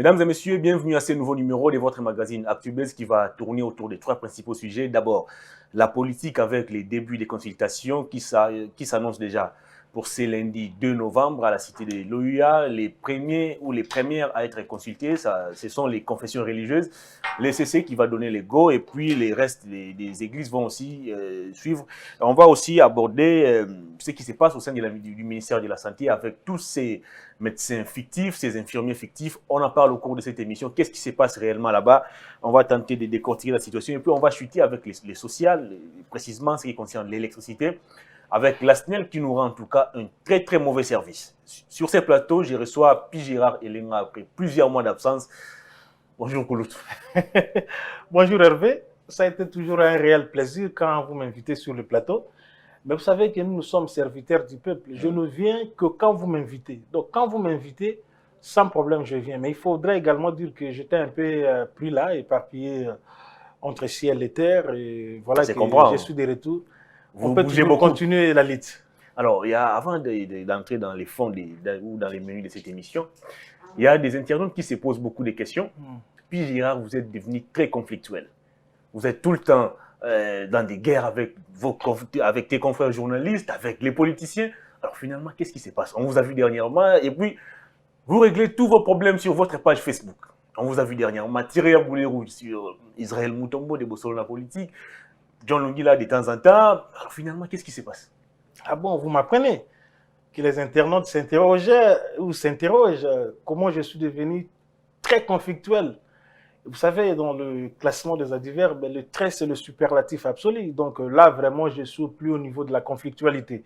Mesdames et messieurs, bienvenue à ce nouveau numéro de votre magazine ActuBuzz qui va tourner autour des trois principaux sujets. D'abord, la politique avec les débuts des consultations qui s'annoncent déjà pour ce lundi 2 novembre à la cité de l'OUA. Les premiers ou les premières à être consultés, ce sont les confessions religieuses, les CC qui va donner les go et puis les restes des églises vont aussi suivre. On va aussi aborder ce qui se passe au sein du ministère de la Santé avec tous ces médecins fictifs, ces infirmiers fictifs. On en parle au cours de cette émission. Qu'est-ce qui se passe réellement là-bas? On va tenter de décortiquer la situation et puis on va chuter avec les sociales, précisément ce qui concerne l'électricité, avec l'ASNEL qui nous rend en tout cas un très très mauvais service. Sur ces plateaux, je reçois Pi Gérard Elenga après plusieurs mois d'absence. Bonjour Koulout. Bonjour Hervé, ça a été toujours un réel plaisir quand vous m'invitez sur le plateau. Mais vous savez que nous sommes serviteurs du peuple. Je ne viens que quand vous m'invitez. Donc quand vous m'invitez, sans problème, je viens. Mais il faudrait également dire que j'étais un peu pris là, éparpillé entre ciel et terre. Et voilà que je suis de retour. Vous bougez beaucoup. Continuer la lutte. Alors, avant d'entrer dans les fonds ou dans les menus de cette émission, il y a des internautes qui se posent beaucoup de questions. Puis Gérard, vous êtes devenu très conflictuel. Vous êtes tout le temps dans des guerres avec tes confrères journalistes, avec les politiciens. Alors finalement, qu'est-ce qui se passe? On vous a vu dernièrement et puis vous réglez tous vos problèmes sur votre page Facebook. On vous a vu dernièrement tirer à boulet rouge sur Israël Moutombo, des Bossolo la politique, John Longila de temps en temps. Alors finalement, qu'est-ce qui se passe? Ah bon, vous m'apprenez que les internautes s'interrogeaient ou s'interrogent comment je suis devenu très conflictuel. Vous savez, dans le classement des adverbes, le très, c'est le superlatif absolu. Donc là, vraiment, je suis plus au niveau de la conflictualité.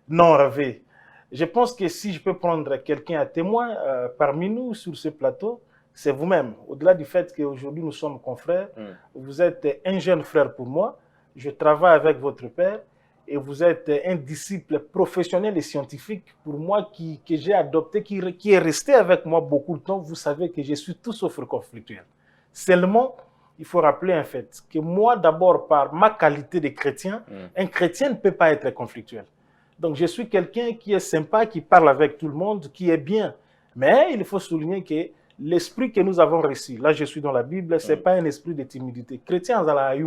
Non, Hervé. Je pense que si je peux prendre quelqu'un à témoin parmi nous sur ce plateau, c'est vous-même. Au-delà du fait qu'aujourd'hui, nous sommes confrères, vous êtes un jeune frère pour moi. Je travaille avec votre père et vous êtes un disciple professionnel et scientifique pour moi que j'ai adopté, qui est resté avec moi beaucoup de temps. Vous savez que je suis tout sauf conflictuel. Seulement, il faut rappeler un fait, que moi d'abord, par ma qualité de chrétien, un chrétien ne peut pas être conflictuel. Donc je suis quelqu'un qui est sympa, qui parle avec tout le monde, qui est bien. Mais il faut souligner que l'esprit que nous avons reçu, là je suis dans la Bible, ce n'est pas un esprit de timidité. Chrétien, il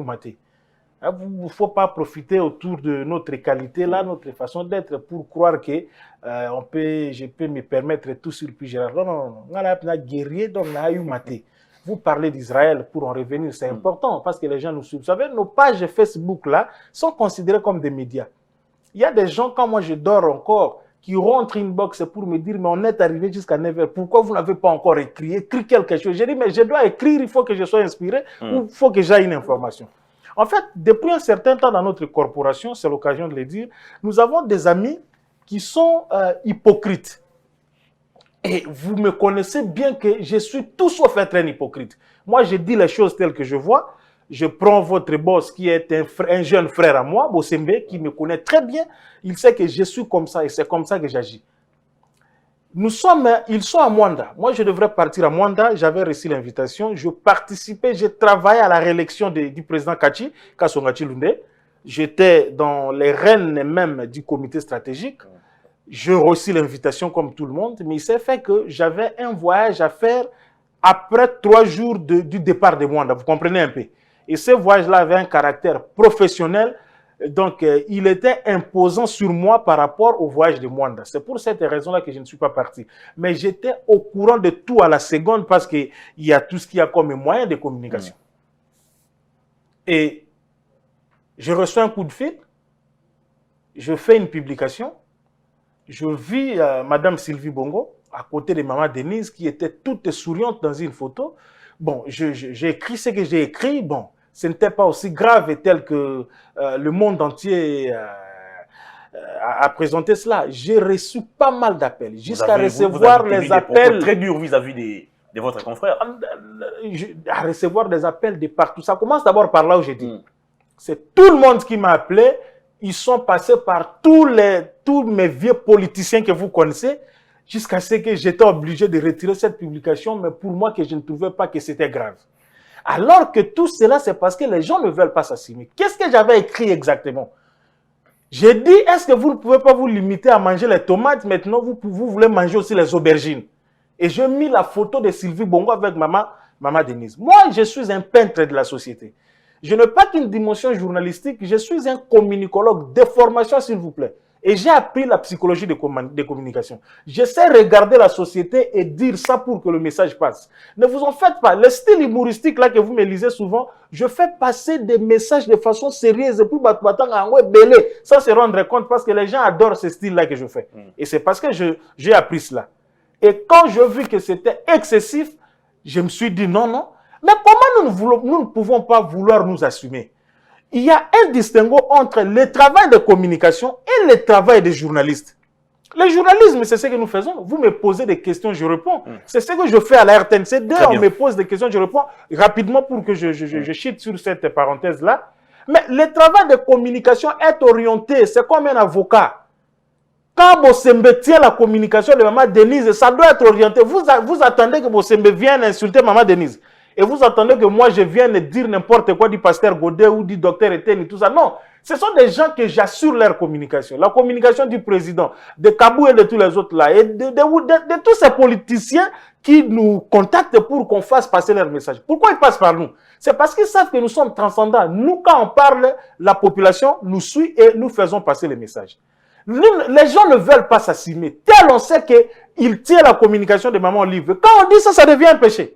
ne faut pas profiter autour de notre qualité, là, notre façon d'être, pour croire que je peux me permettre tout sur plus Gérard. Non, on a guerrier, donc on a eu maté. Vous parlez d'Israël, pour en revenir, c'est important, parce que les gens nous suivent. Vous savez, nos pages Facebook, là, sont considérées comme des médias. Il y a des gens, quand moi je dors encore, qui rentrent inbox pour me dire, mais on est arrivé jusqu'à 9h, pourquoi vous n'avez pas encore écrit quelque chose? J'ai dit, mais je dois écrire, il faut que je sois inspiré, ou il faut que j'aille une information. En fait, depuis un certain temps dans notre corporation, c'est l'occasion de le dire, nous avons des amis qui sont hypocrites. Et vous me connaissez bien que je suis tout sauf être un hypocrite. Moi, je dis les choses telles que je vois. Je prends votre boss qui est un jeune frère à moi, Bossembe, qui me connaît très bien. Il sait que je suis comme ça et c'est comme ça que j'agis. Ils sont à Mwanda. Moi, je devrais partir à Mwanda. J'avais reçu l'invitation. Je participais, je travaillais à la réélection du président Kassongachi Lunde. J'étais dans les rênes même du comité stratégique. Je reçus l'invitation comme tout le monde, mais il s'est fait que j'avais un voyage à faire après 3 jours du départ de Mwanda. Vous comprenez un peu? Et ce voyage-là avait un caractère professionnel, donc il était imposant sur moi par rapport au voyage de Mwanda. C'est pour cette raison-là que je ne suis pas parti. Mais j'étais au courant de tout à la seconde parce qu'il y a tout ce qu'il y a comme moyen de communication. Et je reçois un coup de fil, je fais une publication, je vis Madame Sylvie Bongo à côté de Maman Denise qui était toute souriante dans une photo. Bon, j'ai écrit ce que j'ai écrit. Bon, ce n'était pas aussi grave et tel que le monde entier a présenté cela. J'ai reçu pas mal d'appels jusqu'à recevoir les appels. Très dur vis-à-vis de votre confrère. À recevoir des appels de partout. Ça commence d'abord par là où j'ai dit. C'est tout le monde qui m'a appelé. Ils sont passés par tous mes vieux politiciens que vous connaissez, jusqu'à ce que j'étais obligé de retirer cette publication, mais pour moi que je ne trouvais pas que c'était grave. Alors que tout cela, c'est parce que les gens ne veulent pas s'assumer. Qu'est-ce que j'avais écrit exactement? J'ai dit, est-ce que vous ne pouvez pas vous limiter à manger les tomates, maintenant vous voulez manger aussi les aubergines? Et j'ai mis la photo de Sylvie Bongo avec maman Denise. Moi, je suis un peintre de la société. Je n'ai pas qu'une dimension journalistique, je suis un communicologue de formation, s'il vous plaît. Et j'ai appris la psychologie de communication. Je sais regarder la société et dire ça pour que le message passe. Ne vous en faites pas. Le style humoristique là que vous me lisez souvent, je fais passer des messages de façon sérieuse et puis sans se rendre compte parce que les gens adorent ce style là que je fais. Et c'est parce que j'ai appris cela. Et quand je vis que c'était excessif, je me suis dit non. Mais comment nous ne pouvons pas vouloir nous assumer? Il y a un distinguo entre le travail de communication et le travail des journalistes. Le journalisme, c'est ce que nous faisons. Vous me posez des questions, je réponds. C'est ce que je fais à la RTNC. Dès on me pose des questions, je réponds rapidement pour que je chute sur cette parenthèse-là. Mais le travail de communication est orienté, c'est comme un avocat. Quand Bossembe tient la communication de Maman Denise, ça doit être orienté. Vous attendez que Bossembe vienne insulter Maman Denise. Et vous attendez que moi je vienne dire n'importe quoi du pasteur Godet ou du docteur Etienne et tout ça. Non, ce sont des gens que j'assure leur communication. La communication du président, de Kabou et de tous les autres là, et de tous ces politiciens qui nous contactent pour qu'on fasse passer leur message. Pourquoi ils passent par nous? C'est parce qu'ils savent que nous sommes transcendants. Nous, quand on parle, la population nous suit et nous faisons passer les messages. Les gens ne veulent pas s'assumer. Tel on sait qu'ils tiennent la communication de Maman Olive. Quand on dit ça, ça devient un péché.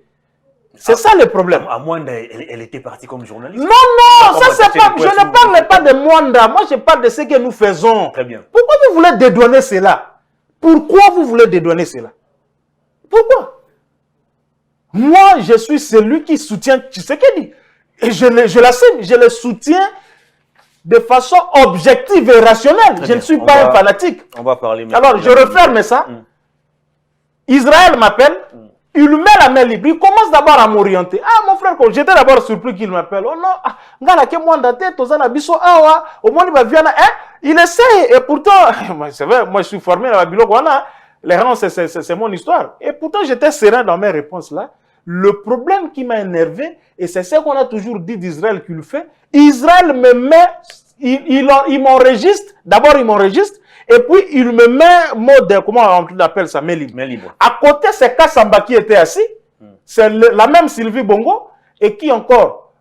C'est ça le problème. À Mwanda, elle était partie comme journaliste. Non, ça c'est pas. Je ne parle pas de Mwanda. Moi, je parle de ce que nous faisons. Très bien. Pourquoi vous voulez dédouaner cela? Pourquoi vous voulez dédouaner cela? Pourquoi? Moi, je suis celui qui soutient Tshisekedi. Et je l'assume. Je le soutiens de façon objective et rationnelle. Je ne suis pas un fanatique. On va parler maintenant. Alors, je referme ça. Israël m'appelle. Il met la main libre. Il commence d'abord à m'orienter. Ah, mon frère, j'étais d'abord surpris qu'il m'appelle. Oh non, il essaie. Et pourtant, c'est vrai, moi je suis formé à la Bilogwana. Les rangs, c'est mon histoire. Et pourtant, j'étais serein dans mes réponses là. Le problème qui m'a énervé, et c'est ce qu'on a toujours dit d'Israël qu'il fait, Israël me met, il m'enregistre. D'abord, il m'enregistre. Et puis, il me met mode, comment on appelle ça, main libre. À côté, c'est Kassamba qui était assis. C'est la même Sylvie Bongo. Et qui encore,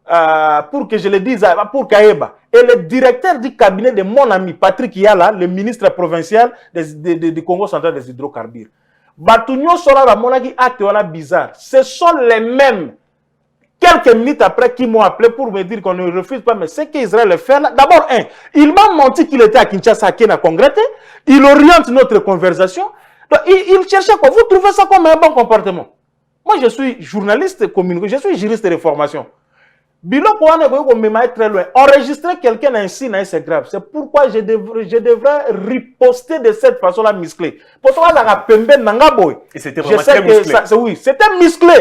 pour que je le dise, pour Kaeba. Et le directeur du cabinet de mon ami Patrick Yala, le ministre provincial du Congo central des hydrocarbures. Batunyo Sola la monaki acte wala bizarre. Ce sont les mêmes. Quelques minutes après, qui m'ont appelé pour me dire qu'on ne refuse pas, mais ce qu'Israël fait là, d'abord, il m'a menti qu'il était à Kinshasa, à Kenya, Congrès, il oriente notre conversation, donc il cherchait quoi? Vous trouvez ça comme un bon comportement? Moi, je suis journaliste communicateur, je suis juriste de formation. Bilo on me très loin. Enregistrer quelqu'un ainsi, c'est grave. C'est pourquoi je devrais riposter de cette façon-là musclée. Pour ça, et c'était vraiment très musclé. Oui, c'était musclé.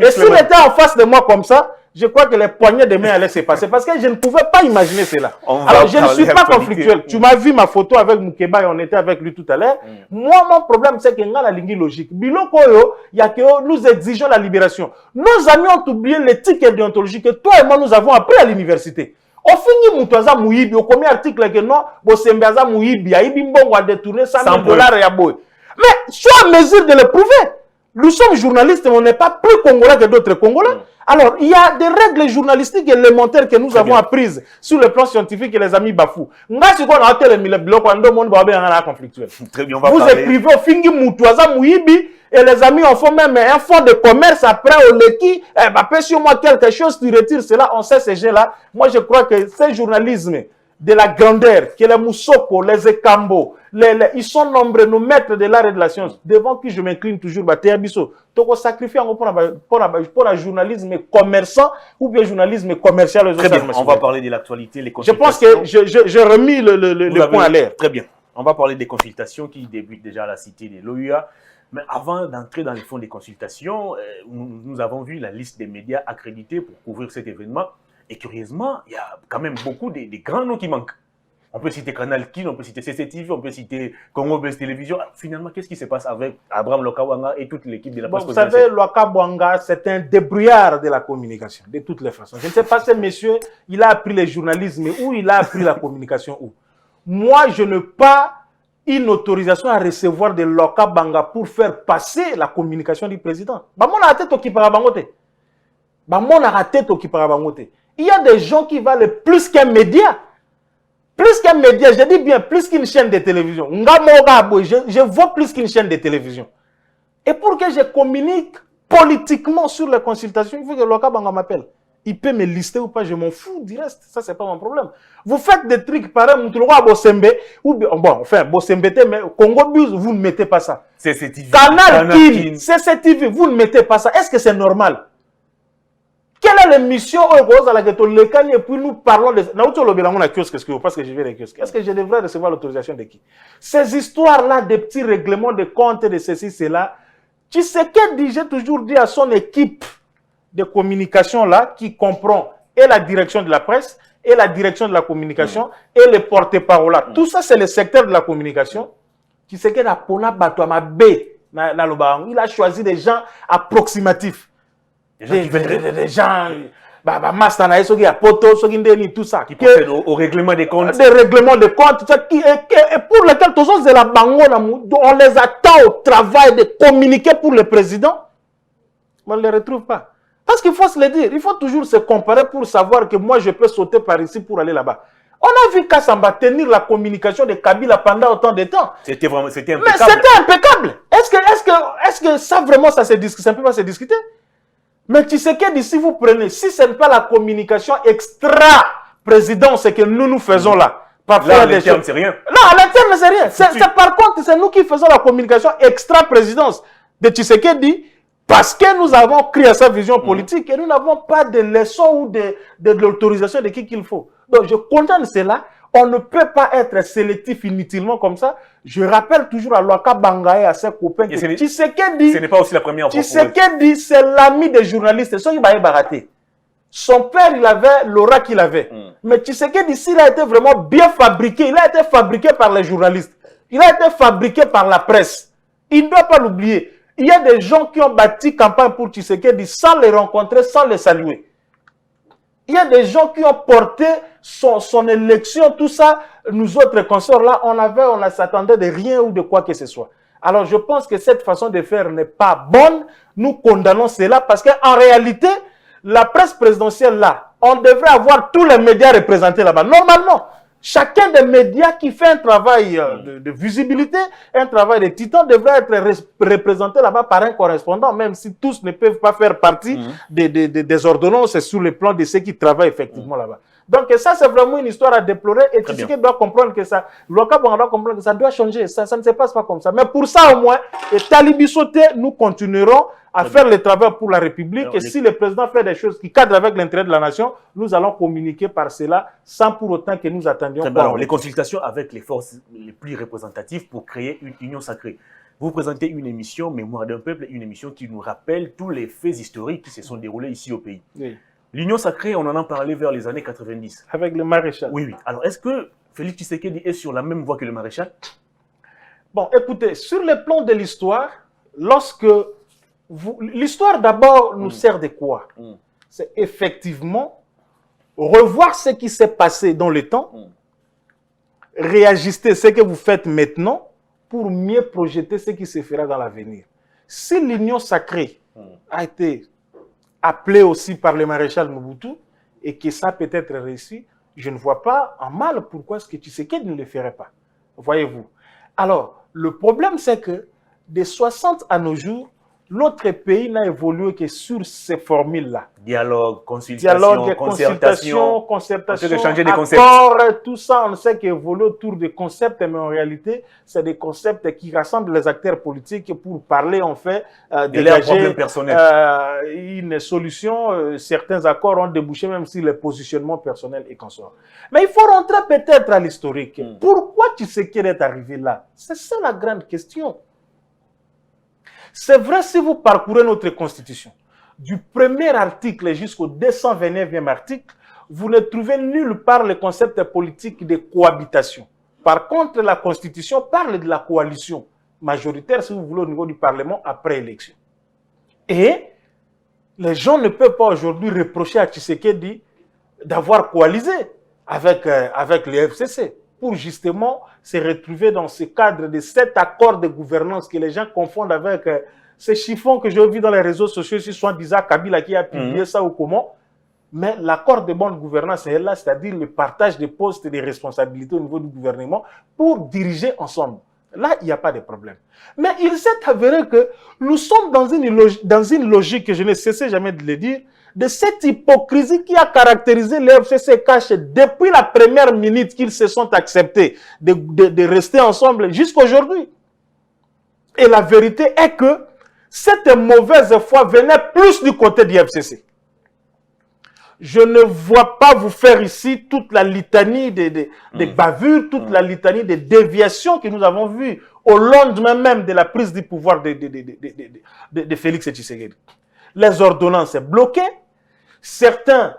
Et s'il était en face de moi comme ça, je crois que les poignées de main allaient se passer. Parce que je ne pouvais pas imaginer cela. Alors, je ne suis pas conflictuel. Tu m'as vu ma photo avec Moukeba et on était avec lui tout à l'heure. Moi, mon problème, c'est qu'il y a la ligne logique. Bilo Koyo, il y a que nous exigeons la libération. Nos amis ont oublié l'éthique et déontologie que toi et moi, nous avons appris à l'université. Au fini, Moutouaza Mouyibi, au premier article que non, Bosembeaza Mouyibi, Aïbi Mbongo a détourné 100 000 $ et à Boy. Mais sois en mesure de le prouver. Nous sommes journalistes, mais on n'est pas plus congolais que d'autres Congolais. Alors, il y a des règles journalistiques élémentaires que nous avons apprises sur le plan scientifique et les amis bafou. Vous écrivez au Fingi Moutouaza Mouyibi et les amis en font même un fonds de commerce après au Leki. Sur moi quelque chose, tu retires cela, on sait ces gens-là. Moi, je crois que ce journalisme de la grandeur, que les Moussoko, les Ekambo, ils sont nombreux, nos maîtres de l'art et de la science, devant qui je m'incline toujours, Toko sacrifier pour un journalisme commerçant ou bien journalisme commercial. Très bien, on va parler de l'actualité, les consultations. Je pense que j'ai remis le point à l'air. Très bien, on va parler des consultations qui débutent déjà à la cité de l'OUA. Mais avant d'entrer dans les fonds des consultations, nous avons vu la liste des médias accrédités pour couvrir cet événement. Et curieusement, il y a quand même beaucoup de grands noms qui manquent. On peut citer Canal Kin, on peut citer CCTV, on peut citer Congo Best Télévision. Finalement, qu'est-ce qui se passe avec Abraham Lokawanga et toute l'équipe de la presse? Vous savez, Lokawanga, c'est un débrouillard de la communication, de toutes les façons. Je ne sais pas si monsieur, il a appris le journalisme où il a appris la communication où. Moi, je n'ai pas une autorisation à recevoir de Loka Banga pour faire passer la communication du président. Il y a des gens qui valent plus qu'un média. Plus qu'un média, je dis bien plus qu'une chaîne de télévision. Je vois plus qu'une chaîne de télévision. Et pour que je communique politiquement sur les consultations, il faut que Loka Banga m'appelle. Il peut me lister ou pas, je m'en fous du reste. Ça, c'est pas mon problème. Vous faites des trucs pareils, ou bon, enfin, Bosembe, mais Congo Bus, vous ne mettez pas ça. CCTV. Canal Kin, CCTV, vous ne mettez pas ça. Est-ce que c'est normal? Quelle est l'émission où on a et puis nous parlons de... Parce que je vais les kiosques. Est-ce que je devrais recevoir l'autorisation de qui? Ces histoires-là, des petits règlements de compte, de ceci, cela, tu sais que j'ai toujours dit à son équipe de communication là, qui comprend et la direction de la presse, et la direction de la communication, et les porte-parole là. Tout ça, c'est le secteur de la communication. Tu sais que la Pona Batouama B, il a choisi des gens approximatifs. Des gens, tout ça. Qui procèdent au règlement des comptes. Des règlements de comptes, et pour lesquels, tous c'est la bango, on les attend au travail de communiquer pour le président. Mais on ne les retrouve pas. Parce qu'il faut se le dire, il faut toujours se comparer pour savoir que moi je peux sauter par ici pour aller là-bas. On a vu Kassamba tenir la communication de Kabila pendant autant de temps. C'était impeccable. Mais c'était impeccable. Est-ce que ça vraiment ça ne peut pas se discuter? Mais tu sais que d'ici vous prenez, si ce n'est pas la communication extra-présidence que nous faisons là. Là, à l'interne, c'est rien. Non, à l'interne, c'est rien. C'est par contre, c'est nous qui faisons la communication extra-présidence de Tshisekedi parce que nous avons créé sa vision politique et nous n'avons pas de leçons ou de l'autorisation de qui qu'il faut. Donc, je condamne cela. On ne peut pas être sélectif inutilement comme ça. Je rappelle toujours à Loka Banga et à ses copains que Tshisekedi... Ce n'est pas aussi la première fois. Tshisekedi, c'est l'ami des journalistes. C'est ça qui va rater. Son père, il avait l'aura qu'il avait. Mais Tshisekedi, s'il a été vraiment bien fabriqué, il a été fabriqué par les journalistes. Il a été fabriqué par la presse. Il ne doit pas l'oublier. Il y a des gens qui ont bâti campagne pour Tshisekedi sans les rencontrer, sans les saluer. Il y a des gens qui ont porté son élection, tout ça. Nous autres consorts là, on s'attendait de rien ou de quoi que ce soit. Alors je pense que cette façon de faire n'est pas bonne. Nous condamnons cela parce qu'en réalité, la presse présidentielle là, on devrait avoir tous les médias représentés là-bas. Normalement, chacun des médias qui fait un travail de visibilité, un travail de titan, devrait être représenté là-bas par un correspondant, même si tous ne peuvent pas faire partie des ordonnances sur le plan de ceux qui travaillent effectivement là-bas. Donc ça, c'est vraiment une histoire à déplorer et Tshisekedi doit comprendre que ça, Loka Banga doit comprendre que ça doit changer. Ça ne se passe pas comme ça. Mais pour ça au moins, et Talibi Sauté, nous continuerons à faire le travail pour la République. Alors, et si le président fait des choses qui cadrent avec l'intérêt de la nation, nous allons communiquer par cela sans pour autant que nous attendions. Alors, les consultations avec les forces les plus représentatives pour créer une union sacrée. Vous présentez une émission Mémoire d'un peuple, une émission qui nous rappelle tous les faits historiques qui se sont déroulés ici au pays. Oui. L'union sacrée, on en a parlé vers les années 90. Avec le maréchal. Oui, oui. Alors, est-ce que Félix Tshisekedi est sur la même voie que le maréchal? Bon, écoutez, sur le plan de l'histoire, lorsque l'histoire d'abord nous sert de quoi? C'est effectivement revoir ce qui s'est passé dans le temps, réajuster ce que vous faites maintenant pour mieux projeter ce qui se fera dans l'avenir. Si l'union sacrée a été appelée aussi par le maréchal Mobutu et que ça peut être réussi, je ne vois pas en mal pourquoi est-ce que Tshisekedi ne le ferait pas. Voyez-vous. Alors, le problème c'est que de 60 à nos jours, notre pays n'a évolué que sur ces formules-là. Dialogue, consultation, concertation, accord, tout ça, on sait qu'évolue autour des concepts, mais en réalité, c'est des concepts qui rassemblent les acteurs politiques pour parler, en fait, dégager une solution. Certains accords ont débouché, même si les positionnements personnels et consorts. Mais il faut rentrer peut-être à l'historique. Pourquoi Tshisekedi est arrivé là? C'est ça la grande question. C'est vrai si vous parcourez notre Constitution, du premier article jusqu'au 229e article, vous ne trouvez nulle part le concept politique de cohabitation. Par contre, la Constitution parle de la coalition majoritaire, si vous voulez, au niveau du Parlement après élection. Et les gens ne peuvent pas aujourd'hui reprocher à Tshisekedi d'avoir coalisé avec les FCC. pour justement se retrouver dans ce cadre de cet accord de gouvernance que les gens confondent avec ces chiffons que j'ai vus dans les réseaux sociaux, si soi-disant Kabila qui a publié ça ou comment. Mais l'accord de bonne gouvernance est là, c'est-à-dire le partage des postes et des responsabilités au niveau du gouvernement pour diriger ensemble. Là, il n'y a pas de problème. Mais il s'est avéré que nous sommes dans une logique que je ne cessais jamais de le dire, de cette hypocrisie qui a caractérisé le FCC-CH depuis la première minute qu'ils se sont acceptés de rester ensemble jusqu'aujourd'hui. Et la vérité est que cette mauvaise foi venait plus du côté du FCC. Je ne vois pas vous faire ici toute la litanie des bavures, toute la litanie des déviations que nous avons vues au lendemain même de la prise du pouvoir de Félix Tshisekedi. Les ordonnances sont bloquées. Certains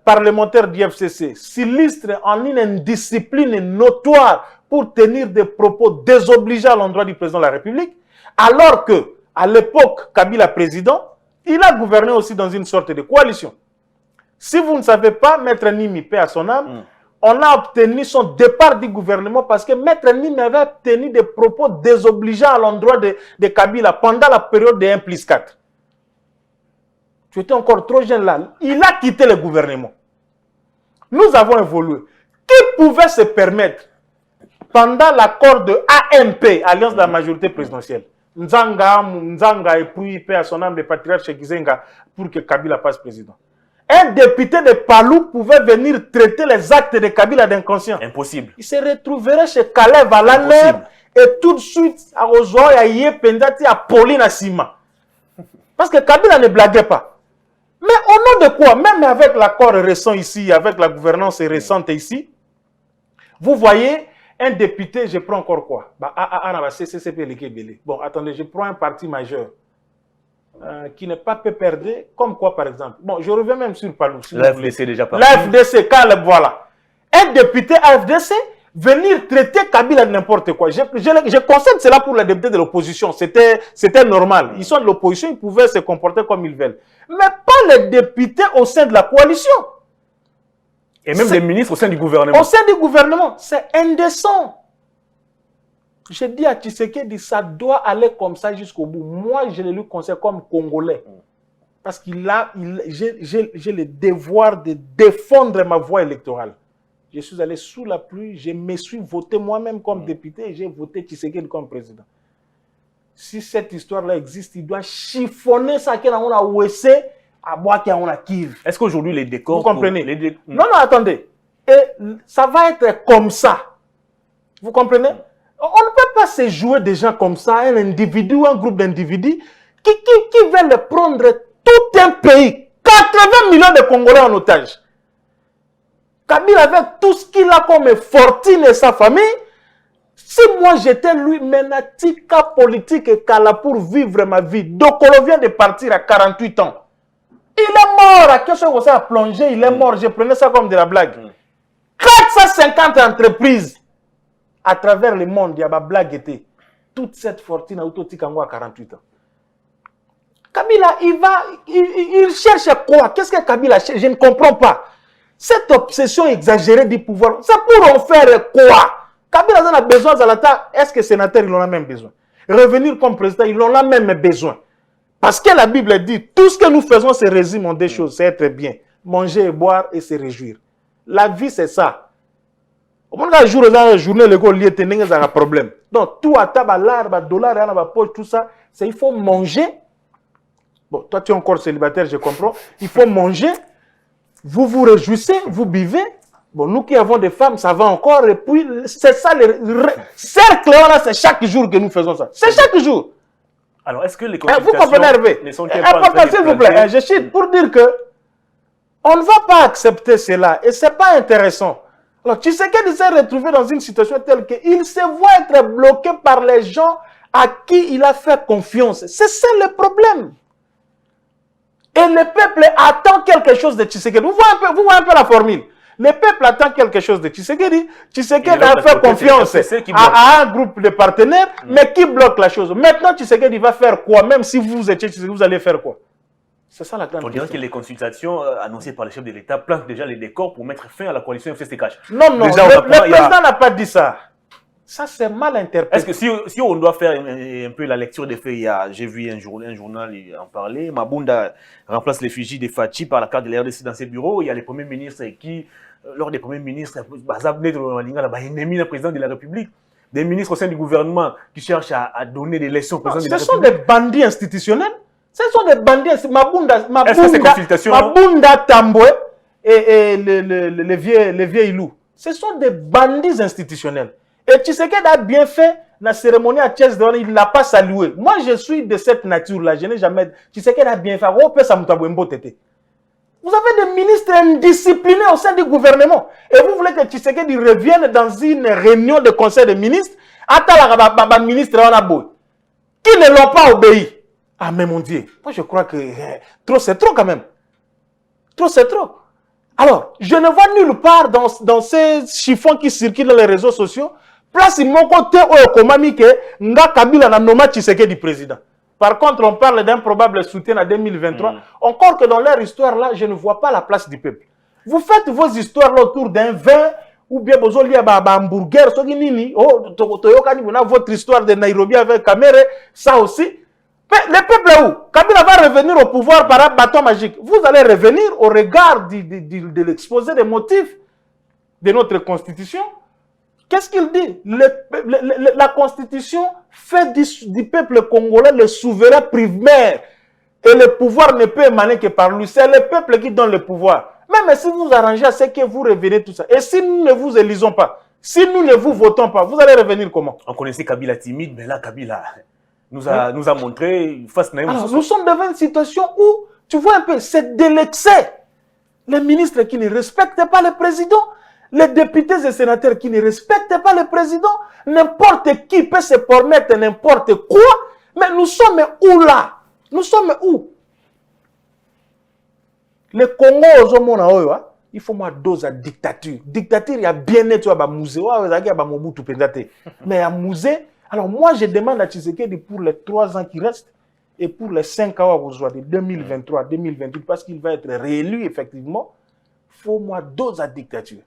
parlementaires du FCC s'illustrent en une indiscipline notoire pour tenir des propos désobligeants à l'endroit du président de la République, alors que, à l'époque, Kabila président, il a gouverné aussi dans une sorte de coalition. Si vous ne savez pas, Maître Nimi, paix à son âme, on a obtenu son départ du gouvernement parce que Maître Nimi avait tenu des propos désobligeants à l'endroit de Kabila pendant la période de 1+4. Tu étais encore trop jeune là. Il a quitté le gouvernement. Nous avons évolué. Qui pouvait se permettre, pendant l'accord de AMP, Alliance de la majorité présidentielle, Nzanga et puis paix à son âme, le patriarche Gizenga, pour que Kabila passe président. Un député de Palou pouvait venir traiter les actes de Kabila d'inconscient. Impossible. Il se retrouverait chez Calais Valaner et tout de suite à Ozoa, à Yependati, à Pauline Assima. Parce que Kabila ne blaguait pas. Mais au nom de quoi? Même avec l'accord récent ici, avec la gouvernance récente ici, vous voyez un député, je prends encore quoi? Bon, attendez, je prends un parti majeur. Qui n'est pas peu perdu, comme quoi par exemple. Bon, je reviens même sur Palou. Si L'AFDC déjà parti. L'AFDC, voilà. Un député AFDC venir traiter Kabila de n'importe quoi. Je concède cela pour les députés de l'opposition. C'était normal. Ils sont de l'opposition, ils pouvaient se comporter comme ils veulent. Mais pas les députés au sein de la coalition. Et même des ministres au sein du gouvernement. Au sein du gouvernement, c'est indécent. Je dis à Tshisekedi, ça doit aller comme ça jusqu'au bout. Moi, je le lui conseille comme Congolais. Parce j'ai le devoir de défendre ma voix électorale. Je suis allé sous la pluie, je me suis voté moi-même comme député et j'ai voté Tshisekedi comme président. Si cette histoire-là existe, il doit chiffonner ça qu'il y a à Ouessé, à boire qu'il y a à Kiv. Est-ce qu'aujourd'hui les décors... Vous comprenez? Non, attendez. Et ça va être comme ça. Vous comprenez? On ne peut pas se jouer des gens comme ça, un individu ou un groupe d'individus qui veulent prendre tout un pays, 80 millions de Congolais en otage. Kabila avec tout ce qu'il a comme fortune et sa famille, si moi j'étais lui, menatika politique et kala pour vivre ma vie, Dokolo vient de partir à 48 ans. Il est mort, à quelque chose à plonger, il est mort, je prenais ça comme de la blague. 450 entreprises. À travers le monde, il y a ma blague était. Toute cette fortune a autotikango à 48 ans. Kabila, il cherche quoi? Qu'est-ce que Kabila cherche? Je ne comprends pas. Cette obsession exagérée du pouvoir, c'est pour en faire quoi? Kabila en a besoin de la table. Est-ce que les sénateurs, ils en ont même besoin? Revenir comme président, ils en ont même besoin. Parce que la Bible dit, tout ce que nous faisons se résume en deux choses. C'est être bien. Manger et boire et se réjouir. La vie, c'est ça. Au moment où la journée, il y a un problème. Donc, tout à table, l'arbre, dollar, à la poche, tout ça, c'est il faut manger. Bon, toi, tu es encore célibataire, je comprends. Il faut manger. Vous vous réjouissez, vous buvez. Bon, nous qui avons des femmes, ça va encore. Et puis, c'est ça, le cercle là, c'est chaque jour que nous faisons ça. C'est chaque jour. Alors, est-ce que les consultations... Vous comprenez, Hervé? S'il vous plaît, je cite pour dire que on ne va pas accepter cela. Et ce n'est pas intéressant. Alors, Tshisekedi s'est retrouvé dans une situation telle qu'il se voit être bloqué par les gens à qui il a fait confiance. C'est ça le problème. Et le peuple attend quelque chose de Tshisekedi. Vous voyez un peu la formule. Le peuple attend quelque chose de Tshisekedi. Tshisekedi a fait confiance à un groupe de partenaires, mais qui bloque la chose? Maintenant, Tshisekedi va faire quoi? Même si vous étiez Tshisekedi, vous allez faire quoi? C'est ça la grande question. On dirait que les consultations annoncées par le chef de l'État plantent déjà les décors pour mettre fin à la coalition FCST-CACH. Non, déjà, le président n'a pas dit ça. Ça, c'est mal interprété. Est-ce que si on doit faire un peu la lecture des faits, j'ai vu un journal en parler, Mabunda remplace l'effigie de Fachi par la carte de l'RDC dans ses bureaux. Il y a les premiers ministres qui, lors des premiers ministres, ennemi le président de la République. Des ministres au sein du gouvernement qui cherchent à donner des leçons au président de la République. Ce sont des bandits institutionnels. Ce sont des bandits. Est-ce que ces consultations... Mabunda Tamboué et les vieux Ilou, ce sont des bandits institutionnels. Et Tshisekedi a bien fait la cérémonie à Thiès, il ne l'a pas salué. Moi, je suis de cette nature-là. Je n'ai jamais... Tshisekedi a bien fait. Vous avez des ministres indisciplinés au sein du gouvernement. Et vous voulez que Tshisekedi revienne dans une réunion de conseil de ministres, ministre qui ne l'ont pas obéi. Ah, mais mon Dieu. Moi, je crois que trop, c'est trop quand même. Trop, c'est trop. Alors, je ne vois nulle part dans ces chiffons qui circulent dans les réseaux sociaux, place mon côté au Komami que Nga Kabila n'a nommé Tshisekedi du président. Par contre, on parle d'un probable soutien en 2023. Encore que dans leur histoire là, je ne vois pas la place du peuple. Vous faites vos histoires là autour d'un vin ou bien vous avez un hamburger, votre histoire de Nairobi avec Kamere, ça aussi. Mais le peuple est où? Kabila va revenir au pouvoir par un bâton magique. Vous allez revenir au regard de l'exposé des motifs de notre constitution. Qu'est-ce qu'il dit? La constitution fait du peuple congolais le souverain primaire. Et le pouvoir ne peut émaner que par lui. C'est le peuple qui donne le pouvoir. Même si vous arrangez à ce que vous revenez tout ça. Et si nous ne vous élisons pas, si nous ne vous votons pas, vous allez revenir comment? On connaissait Kabila timide, mais là, Kabila nous a montré face à Alors, nous sommes devant une situation où, tu vois un peu, c'est de l'excès. Les ministres qui ne respectent pas le président, les députés et sénateurs qui ne respectent pas le président, n'importe qui peut se permettre n'importe quoi, mais nous sommes où là? Nous sommes où? Le Congo, il faut moi dose à dictature. Dictature, il y a bien net, il y a musée, mais à musée. Alors moi, je demande à Tshisekedi pour les 3 ans qui restent et pour les 5 ans de 2023, 2028, parce qu'il va être réélu effectivement, il faut moi dose à dictature.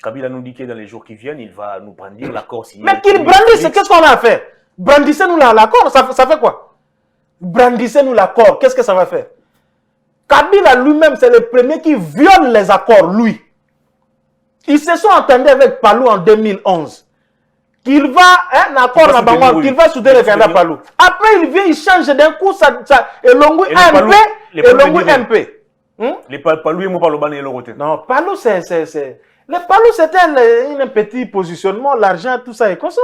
Kabila nous dit que dans les jours qui viennent, il va nous brandir l'accord. Mais qu'il brandisse, qu'est-ce qu'on a fait? Brandissez-nous l'accord, ça fait quoi? Brandissez-nous l'accord, qu'est-ce que ça va faire? Kabila lui-même, c'est le premier qui viole les accords, lui. Ils se sont entendus avec Palou en 2011. Qu'il va, un accord là-bas, qu'il va soutenir le candidat Palou. Après, il vient, il change d'un coup, et Longu MP, et Longu MP. Les Palou et moi, Palou, et le non, Palou, c'est... Le Palou, c'était un petit positionnement, l'argent, tout ça et comme ça.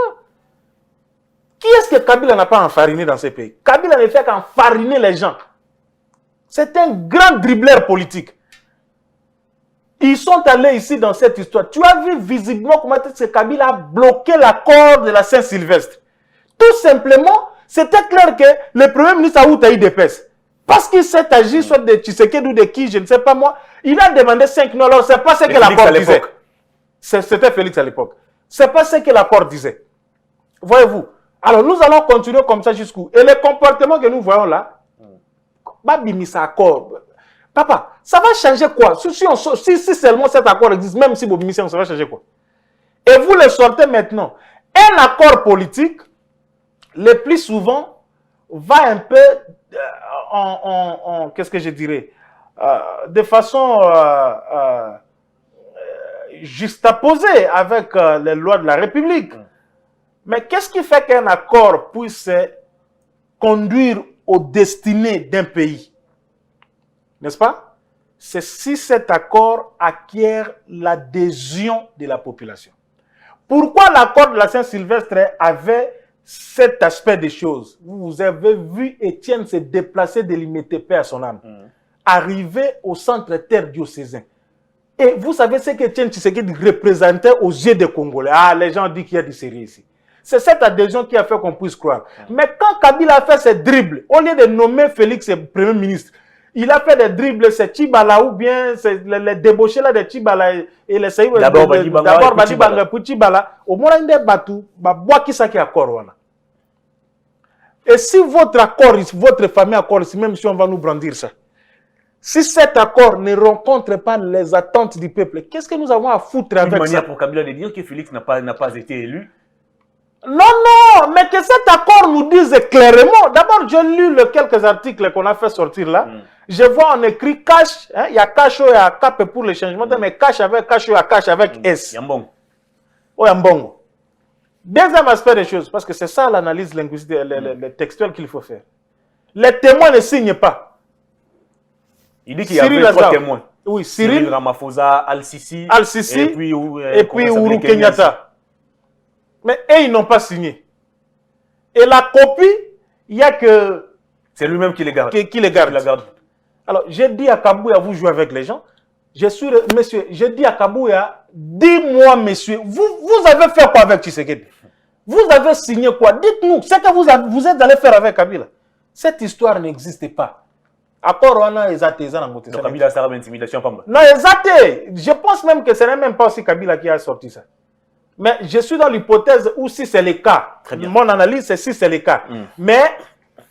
Qui est-ce que Kabila n'a pas enfariné dans ce pays? Kabila ne fait qu'enfariner les gens. C'est un grand dribbleur politique. Ils sont allés ici dans cette histoire. Tu as vu visiblement comment Kabila a bloqué l'accord de la Saint-Sylvestre. Tout simplement, c'était clair que le Premier ministre a eu des pèses. Parce qu'il s'est agi soit de Tshisekedi ou de qui, je ne sais pas moi. Il a demandé 5 millions. Alors, c'est pas ce que l'accord disait. C'était Félix à l'époque. C'est pas ce que l'accord disait. Voyez-vous. Alors, nous allons continuer comme ça jusqu'où? Et le comportement que nous voyons là, Babimisa accord. Papa, ça va changer quoi? Si seulement cet accord existe, même si Babimisa, ça va changer quoi? Et vous le sortez maintenant. Un accord politique, le plus souvent, va un peu qu'est-ce que je dirais? De façon juxtaposée avec les lois de la République. Mais qu'est-ce qui fait qu'un accord puisse conduire aux destinées d'un pays? N'est-ce pas? C'est si cet accord acquiert l'adhésion de la population. Pourquoi l'accord de la Saint-Sylvestre avait cet aspect des choses? Vous avez vu Étienne se déplacer de l'IMTP à son âme, arriver au centre terre diocésain. Et vous savez ce qu'Étienne Tshisekedi représentait aux yeux des Congolais. Ah, les gens disent qu'il y a du sérieux ici. C'est cette adhésion qui a fait qu'on puisse croire. Mais quand Kabila a fait ses dribbles, au lieu de nommer Félix Premier ministre, il a fait des dribbles, c'est Tchibala ou bien les débauchés là de Tchibala et les Saïd. D'abord, Badibanga pour Tchibala. Au moins, il y a des bateaux, bois qui s'acquiert à Corona. Et si votre accord, votre famille accord ici, même si on va nous brandir ça, Si cet accord ne rencontre pas les attentes du peuple, qu'est-ce que nous avons à foutre avec ça? Une manière pour Kabila de dire que Félix n'a pas été élu. Non, non, mais que cet accord nous dise clairement. D'abord, j'ai lu quelques articles qu'on a fait sortir là. Je vois, on écrit cash. Il y a cash, il y a cap pour le changement, mais cash avec cash, il y a cash avec S. Yambong. Oh, Yambong. Deuxième aspect des choses, parce que c'est ça l'analyse linguistique, le textuel qu'il faut faire. Les témoins ne signent pas. Il dit qu'il y avait trois témoins. Oui, Cyril Ramaphosa, Al-Sisi, et puis Uhuru Kenyatta. Mais eux, ils n'ont pas signé. Et la copie, il n'y a que... C'est lui-même qui les garde. Qui les garde. Alors, j'ai dit à Kabouya, vous jouez avec les gens. Monsieur, j'ai dit à Kabouya, dis-moi, monsieur, vous avez fait quoi avec Tshisekedi? Vous avez signé quoi? Dites-nous, c'est que vous êtes allé faire avec Kabila. Cette histoire n'existe pas. Accord, on a exaté. Donc, Kabila, ça a intimidation. Non, exaté. Je pense même que ce n'est même pas aussi Kabila qui a sorti ça. Mais je suis dans l'hypothèse où si c'est le cas. Mon analyse, c'est si c'est le cas. Mais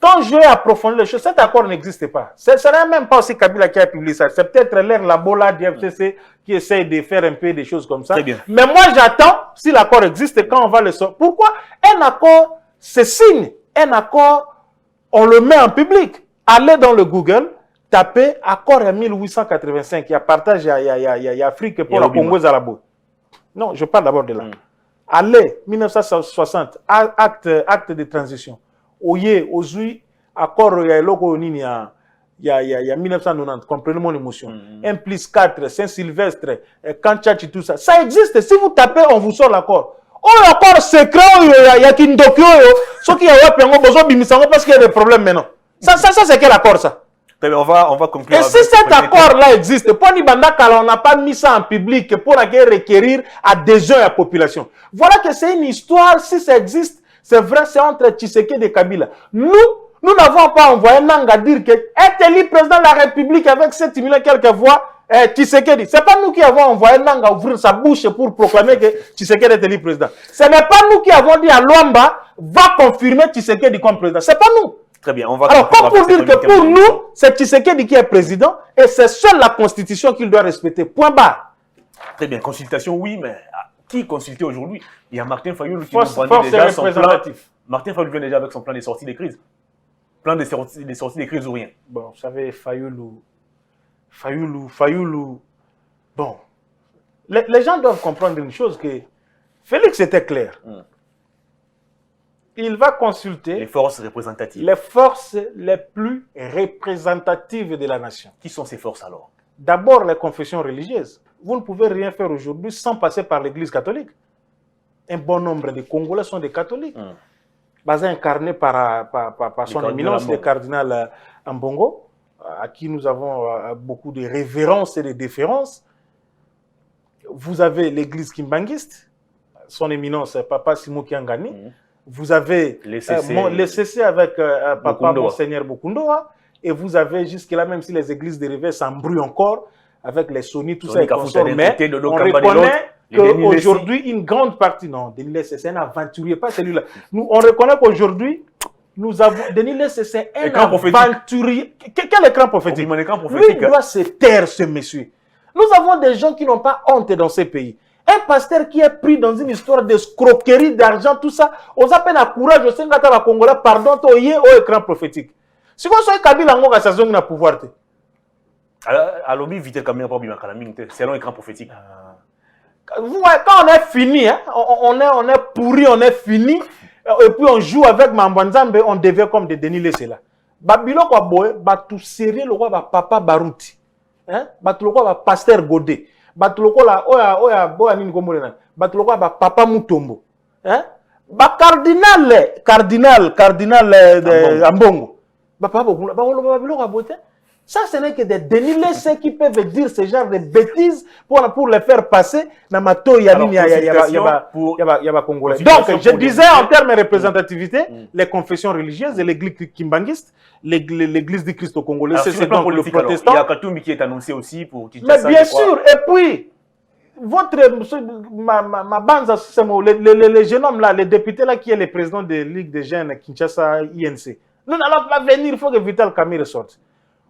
quand je vais approfondir les choses, cet accord n'existe pas. Ce n'est même pas aussi Kabila qui a publié ça. C'est peut-être l'air Labola du FCC qui essaye de faire un peu des choses comme ça. Mais moi, j'attends si l'accord existe quand on va le sortir. Pourquoi un accord se signe? Un accord, on le met en public. Allez dans le Google, tapez accord en 1885. Il y a partage, il y a Afrique pour la Congo à la boue. Non, je parle d'abord de là. Allez, 1960, acte de transition. Oye, aujourd'hui, accord, il y a 1990, comprenez mon émotion. 1 plus 4, Saint-Sylvestre, Kanchachi, tout ça. Ça existe. Si vous tapez, on vous sort l'accord. Oh, l'accord secret, il y a Kindokyo, ce qui est parce qu'il y a des problèmes maintenant. Ça c'est quel accord, ça? On va conclure. Et si cet accord-là existe, on n'a pas mis ça en public pour requérir adhésion à la population. Voilà que c'est une histoire, si ça existe, c'est vrai, c'est entre Tshisekedi et Kabila. Nous n'avons pas envoyé Nanga dire que est élu président de la République avec 7 millions quelques voix, Tshisekedi. Ce n'est pas nous qui avons envoyé Nanga ouvrir sa bouche pour proclamer que Tshisekedi est élu président. Ce n'est pas nous qui avons dit à Luamba, va confirmer Tshisekedi comme président. Ce n'est pas nous. Très bien, on va... Alors, pas pour dire que pour nous, c'est Tshisekedi qui est président et c'est seule la Constitution qu'il doit respecter. Point barre. Très bien, consultation, oui, mais qui consulter aujourd'hui? Il y a Martin Fayulu qui nous vend déjà son plan. Martin Fayulu vient déjà avec son plan de sortie des crises. Plan de sortie des crises ou rien. Bon, vous savez, Fayulu... Bon, les gens doivent comprendre une chose, que Félix était clair. Il va consulter les forces représentatives. Les forces les plus représentatives de la nation. Qui sont ces forces alors? D'abord, les confessions religieuses. Vous ne pouvez rien faire aujourd'hui sans passer par l'Église catholique. Un bon nombre de Congolais sont des catholiques. Basé incarné par son éminence, le cardinal Ambongo, à qui nous avons beaucoup de révérence et de déférence. Vous avez l'Église kimbanguiste, son éminence, Papa Simo Kiangani. Vous avez les CC avec Papa Monseigneur Bokundoa. Et vous avez jusque-là, même si les églises dérivées s'embrouillent encore, avec les Soni, tout ça, et consorts, mais on reconnaît qu'aujourd'hui, une grande partie, non, Denis Lessé, c'est un aventurier, pas celui-là. On reconnaît qu'aujourd'hui, nous avons, Denis Lessé, c'est un aventurier. Quel écran prophétique? Lui, il doit se taire, ce monsieur. Nous avons des gens qui n'ont pas honte dans ces pays. Un pasteur qui est pris dans une histoire d'escroquerie, d'argent, tout ça, aux appels à courage, au sein de la Congolais, pardon, au écran prophétique. Si vous avez Kabila, vous avez un pouvoir. À l'objet, vite quand même, c'est un écran prophétique. Vous voyez, quand on est fini, hein, on est pourri, on est fini, et puis on joue avec Mambwanzambe, on devient comme des Denis Lessé là. Babilo kwa boye, tout sérieux le roi Papa Barouti, hein, le roi Pasteur Godet. Batuloko la oya nini komorena batuloko ba Papa Mutombo hein cardinal Ambongo papa ba bote. Ça ce n'est que des Denis Lessé qui peuvent dire ce genre de bêtises pour les faire passer dans ma to ya nini ya congolais. Donc je disais en termes de représentativité les confessions religieuses et l'église kimbanguiste, l'église du Christ au Congolais, c'est donc le protestant. Il y a Katoumi qui est annoncé aussi pour Kinshasa. Mais bien sûr, et puis ma bande, le jeune homme là, le député là qui est le président de la Ligue des jeunes Kinshasa INC. Nous n'allons pas venir, il faut que Vital Kamerhe sorte.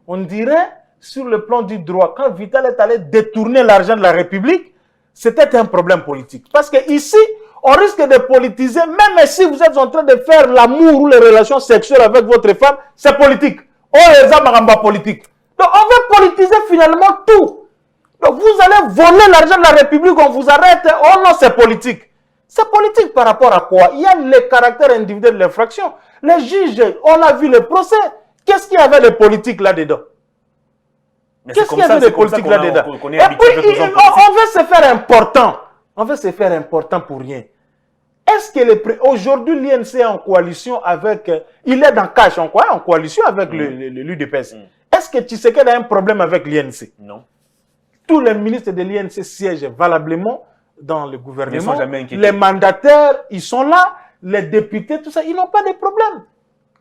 On dirait sur le plan du droit, quand Vital est allé détourner l'argent de la République, c'était un problème politique. Parce que ici, on risque de politiser, même si vous êtes en train de faire l'amour ou les relations sexuelles avec votre femme, c'est politique. Oh, les hommes sont politique. Donc, on veut politiser finalement tout. Donc, vous allez voler l'argent de la République, on vous arrête. Oh non, c'est politique. C'est politique par rapport à quoi? Il y a les caractères individuels de l'infraction. Les juges, on a vu le procès. Qu'est-ce qu'il y avait de politique là-dedans? Qu'est-ce qu'il y avait de politique là-dedans? Et puis, on veut se faire important. On veut se faire important pour rien. Est-ce que aujourd'hui l'INC est en coalition avec... il est dans cash en quoi? En coalition avec l'UDPS. Est-ce que Tshisekedi a un problème avec l'INC? Non. Tous les ministres de l'INC siègent valablement dans le gouvernement. Ils sont jamais inquiétés. Les mandataires, ils sont là. Les députés, tout ça, ils n'ont pas de problème.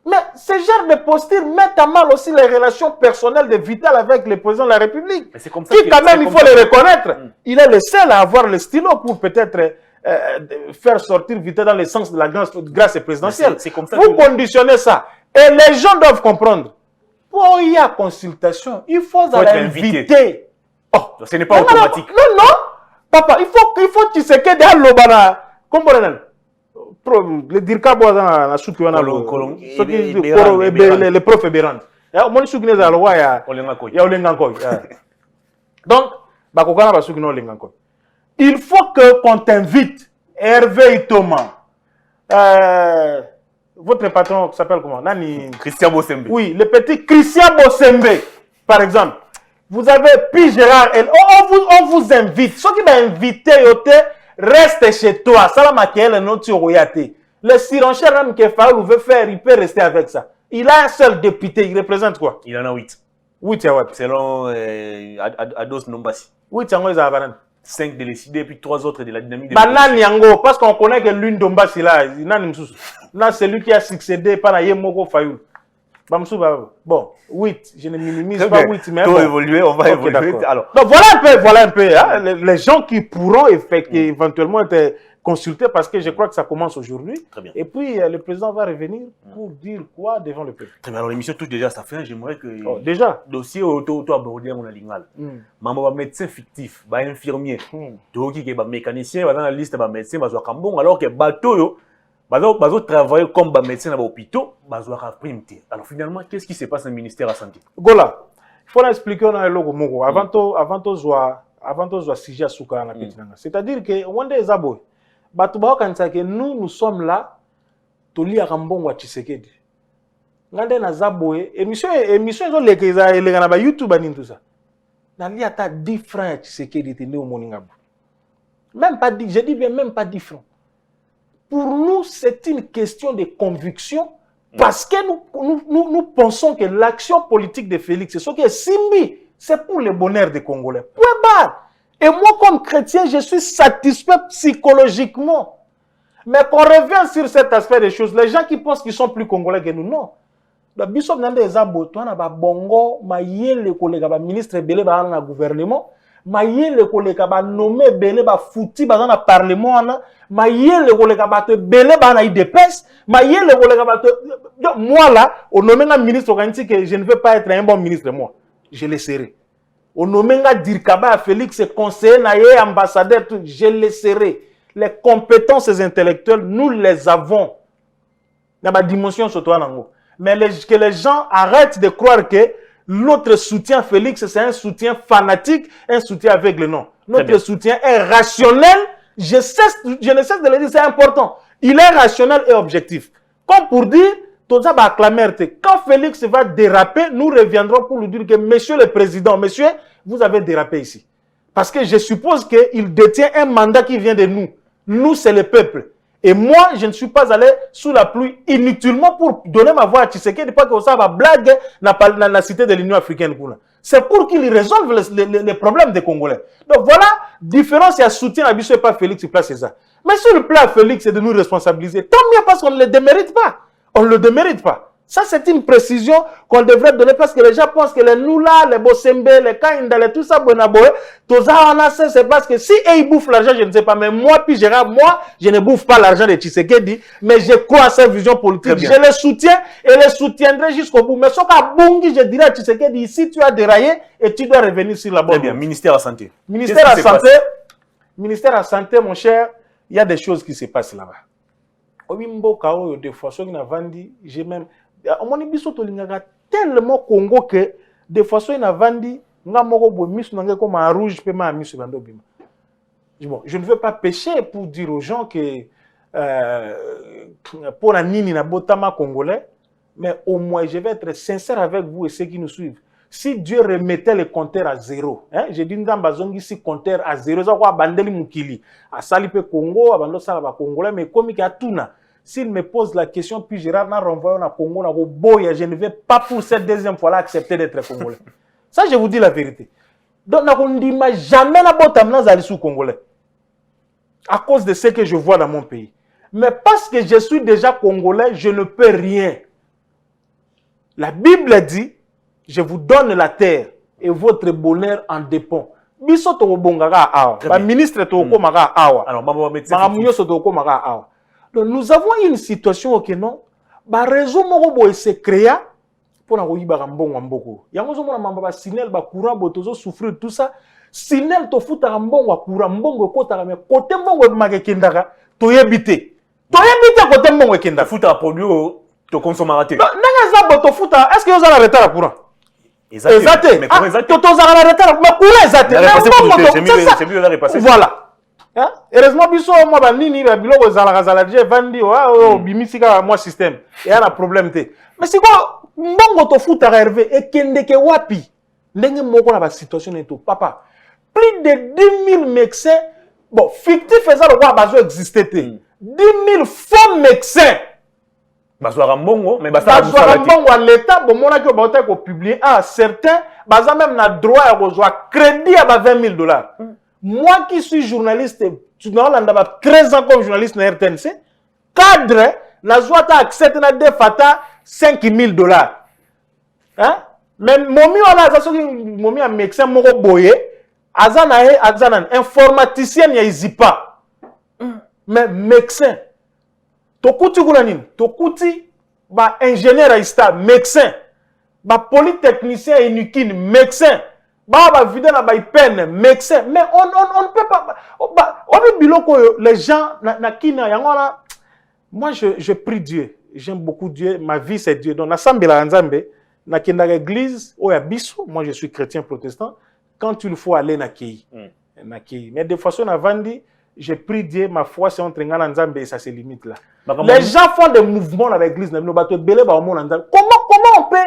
Mais ce genre de posture met à mal aussi les relations personnelles de Vital avec le président de la République. Mais c'est comme ça qui, quand même, il faut le reconnaître. Il est le seul à avoir le stylo pour peut-être faire sortir Vital dans le sens de la grâce présidentielle. C'est comme ça vous conditionnez ça. Et les gens doivent comprendre. Pour y avoir consultation, il faut inviter. Oh, ce n'est pas automatique. Non, non. Papa, il faut que tu sais que dans l'obana. Comprenez? Le dirka bois dans la soupe, les profs Béran. Mon souk n'est à l'oua, il y a Olengankoy. Donc, il faut qu'on t'invite, Hervé Thomas. Votre patron s'appelle comment? Christian Bossembe. Oui, le petit Christian Bossembe, par exemple. Vous avez Pi Gérard, on vous invite. Ceux qui m'ont invité, reste chez toi. Ça va le notre royauté. Le surenchère même que Faoul veut faire, il peut rester avec ça. Il a un seul député, il représente quoi? Il en a 8. 8, c'est quoi? Selon Ados Nombasi. 8, c'est quoi? 5 de décidés, puis 3 autres de la dynamique de Yango, parce qu'on connaît que l'une d'Ombasi là, là c'est lui qui a succédé par Yemoko Fayoul. Bon, 8, je ne minimise pas 8, mais bon. Évoluer, on va évoluer. Alors. Donc voilà un peu hein, les gens qui pourront éventuellement être consultés parce que je crois que ça commence aujourd'hui. Très bien. Et puis le président va revenir pour dire quoi devant le peuple. Très bien. Alors l'émission touche déjà sa fin. J'aimerais que déjà dossier auto abordé mon alingal. Maman médecin fictif, infirmier, donc qui est mécanicien, dans la liste de médecins, Kambon, alors que bateau bazo travailler comme médecin dans l'hôpital, bazo prime. Alors finalement, qu'est-ce qui se passe dans le ministère de la Santé? Gola, il faut l'expliquer dans le logo Mogo avant de jouer sujet souka na petit nanga. C'est-à-dire que wande ezabo batu ba kanisa que nous sommes là toli ya Kambongo Tshisekedi. Ngande na zaboe émission zo lekeza elenga na ba YouTube ani tout ça. Na li ata 10 francs Tshisekedi tende au moninga. Même pas 10, je dis bien même pas 10 francs. Pour nous, c'est une question de conviction parce que nous pensons que l'action politique de Félix, c'est ce qui est Simbi, c'est pour le bonheur des Congolais. Point barre. Et moi, comme chrétien, je suis satisfait psychologiquement. Mais qu'on revient sur cet aspect des choses, les gens qui pensent qu'ils sont plus Congolais que nous, non. Le Bishop Nande Ezabo, toi, na ba bongo, ma yele collègue, ba ministre belé ba na gouvernement, ma yele collègue ba nommé belé ba fouti ba na parlement na, ma yele collègue ba te belé ba na IDPS, ma yele collègue ba te moi là, au nommé un ministre organique que je ne veux pas être un bon ministre moi. Je le serai. Au nommé un Dirkaba Félix conseiller naie ambassadeur, je le serai. Les compétences intellectuelles, nous les avons. Dans ma dimension sur toi nango. Mais que les gens arrêtent de croire que notre soutien Félix, c'est un soutien fanatique, un soutien aveugle, non. Notre soutien est rationnel. Je ne cesse de le dire, c'est important. Il est rationnel et objectif. Comme pour dire, tout ça va acclamer. Quand Félix va déraper, nous reviendrons pour lui dire que monsieur le président, monsieur, vous avez dérapé ici. Parce que je suppose qu'il détient un mandat qui vient de nous. Nous, c'est le peuple. Et moi, je ne suis pas allé sous la pluie inutilement pour donner ma voix à Tshisekedi, pas que ça va blague dans la cité de l'Union africaine. C'est pour qu'il résolve les problèmes des Congolais. Donc voilà, différence, il y a soutien à Bissou et pas Félix, il place ça. Mais sur le plan Félix, c'est de nous responsabiliser. Tant mieux parce qu'on ne le démérite pas. On ne le démérite pas. Ça, c'est une précision qu'on devrait donner parce que les gens pensent que les Noula, les Bossembe, les Kainda, tout ça, Bonaboe, tout ça, c'est parce que si ils bouffent l'argent, je ne sais pas, mais moi, puis Gérard, moi, je ne bouffe pas l'argent de Tshisekedi, mais je crois à sa vision politique. Je le soutiens et le soutiendrai jusqu'au bout. Mais sauf qu'à Bungi, je dirais à Tshisekedi, ici, tu as déraillé et tu dois revenir sur la bonne. Très bien, ministère de la Santé. Ministère de la Santé, mon cher, il y a des choses qui se passent là-bas. Des fois, j'ai même. On a tellement Congo que des fois, il y a vendu, comme un rouge, bon, je ne veux pas pécher pour dire aux gens que pour la nini na botama congolais, mais au moins je vais être sincère avec vous et ceux qui nous suivent. Si Dieu remettait les compteurs à zéro, hein, j'ai dit que si compteur à zéro, ça va bandeli mukili, à salipe Congo, à bando salaba congolais, mais comme il y a tout na. S'il me pose la question, puis Gérard n'a renvoyé au Congo, je ne vais pas pour cette deuxième fois-là accepter d'être congolais. Ça, je vous dis la vérité. Donc, on ne dit jamais la botamna sous congolais. À cause de ce que je vois dans mon pays. Mais parce que je suis déjà congolais, je ne peux rien. La Bible dit, je vous donne la terre et votre bonheur en dépend. Biso to bongara awa. Ba ministre to ko maga awa. Alors, maman médecin. Awa. Donc, nous avons une situation que non, ba réseau moko se créa pour na koyiba mbongo mboko. Yango zo mona mamba ba sinel ba courant botozo souffrir tout ça. Sinel to futa mbongo wa courant mbongo kota mais côté mbongo mage kendaka to yebite. To yebite côté mbongo kendaka. Futa produit to consommateur. Nanga za boto futa, est-ce que vous avez retard courant? Exactement. Mais comment exactement? To za retard mais courant exactement. C'est mieux la repasser. Voilà. Heureusement, biso moi ba nini ba biloko zala je vandi bimisika moi système. Et y a un problème té. Mais c'est quoi mbongo to futa Hervé et kendeke wapi? Ndenge moko na ba situation neto papa. Plus de 10 000 médecins bon fictif ça le roi bazo exister té. 10 000 faux médecins. Bazwa mbongo mais bazwa mbongo à l'état bon mona ki ba ko publier certains baza même na droit à rejoindre crédit à $20 000. Moi qui suis journaliste, tu n'as pas 13 ans comme journaliste na RTNC, cadre, na zoata accepte na de fata $5 000. Hein? Mais momi a médecin moko boye, azana informaticien ya izipa. Mais médecin. Tokuti kunanini, tokuti ba ingénieur à ista, médecin. Ba polytechnicien et médecin. Baba vide na peine médecin mais on ne peut pas les gens moi je prie Dieu, j'aime beaucoup Dieu, ma vie c'est Dieu. Donc na sambela nzambe na kenda église oya biso, moi je suis chrétien protestant, quand il faut aller na kei mais de façon avandi je prie Dieu, ma foi c'est entre ngana nzambe et ça se limite là. Les gens font des mouvements dans l'église na bato belé ba mo nzambe. Comment on peut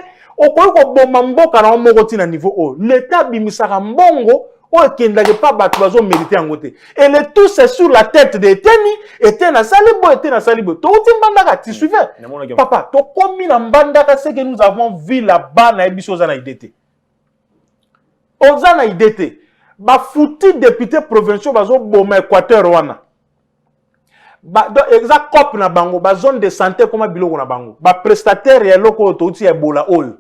l'État bimisaka mbongo o ekendake pa bato bazo mériter en côté. Et le tout c'est sur la tête de Eteni, Eteni na salibo. To uti mbandaka tu suivais. Papa, to komi na mbandaka c'est que nous avons vu là-bas na ebiso za na idete. Oza na idete. Ba fouti député provincial bazo boma Équateur wana. Exact cop na bango, ba zone de santé comme biloko na bango. Ba prestataire ya loko to uti Ebola all.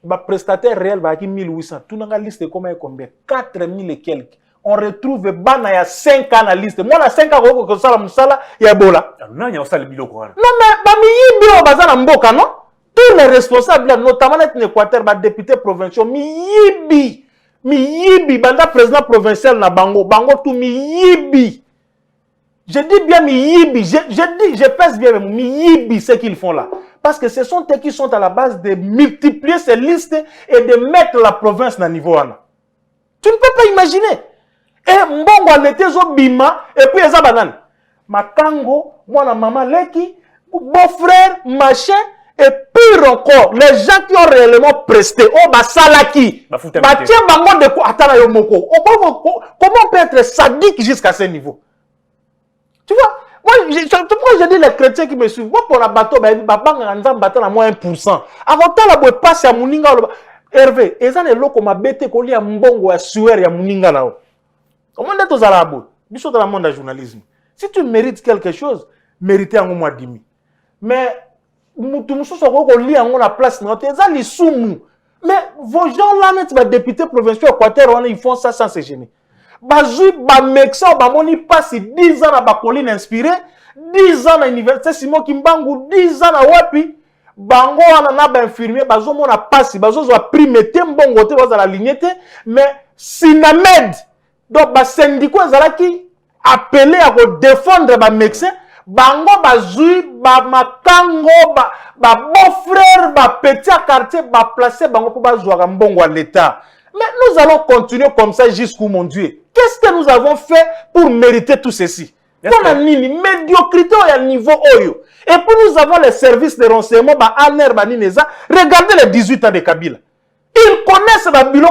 Ba prestataire réel ba ki 1800. Tout na liste comme combien 4000 et quelques. On retrouve bana ya 5 ans na liste. Moi na 5 ans ko sala musala ya Ebola. Non, il y a aussi le biloko wana. Non mais ba mi yibi o bazana mboka non? Tous les responsables notamment en Équateur ba député provincial mi yibi banda président provincial na bango tout mi yibi. Je dis bien mi-yibi, je pèse bien mi-yibi ce qu'ils font là. Parce que ce sont eux qui sont à la base de multiplier ces listes et de mettre la province dans le niveau 1. Tu ne peux pas imaginer. Et mbongo l'été zo bima et puis eza banane. Makango, moi la maman leki, beau-frère, machin et pire encore, les gens qui ont réellement presté, oh ba salaki. Ba tiens bango de quoi atala yo moko. Comment on peut être sadique jusqu'à ce niveau? Tu vois, moi, pourquoi je dis les chrétiens qui me suivent, moi pour la bateau, bah, bateau à moins 1%. Avant ça, la boîte passe à Mouninga, Hervé, et ça, les locaux m'a bêté qu'on lit à Mbongo, à Suer, à Mouninga là. Comment est-ce que ça la boîte? Bisous dans le monde du journalisme. Si tu mérites quelque chose, méritez en moins 10 000. Mais, mutu mususu ko li yango na place na te za lisumu. Mais vos gens là net ba député provincial Équateur ils font ça sans se gêner. Bazui ba mexa ba moni passe 10 ans na ba colline inspiré, 10 ans na université Simon Kimbangu, 10 ans na wapi. Bango wana na ba infirmier bazo mona passe, bazo zo primete mbongo te baza la lignete, mais Sinamed donc ba syndicat ezalaki appelé à défendre ba médecin, bango bazui ba makango ba beau-frère ba petit quartier ba placer bango pour bazwa mbongo à l'état. Mais nous allons continuer comme ça jusqu'où, mon Dieu. Qu'est-ce que nous avons fait pour mériter tout ceci? Pour la médiocrité au niveau Oyo. Et puis nous avons les services de renseignement, regardez les 18 ans de Kabila. Ils connaissent la bilo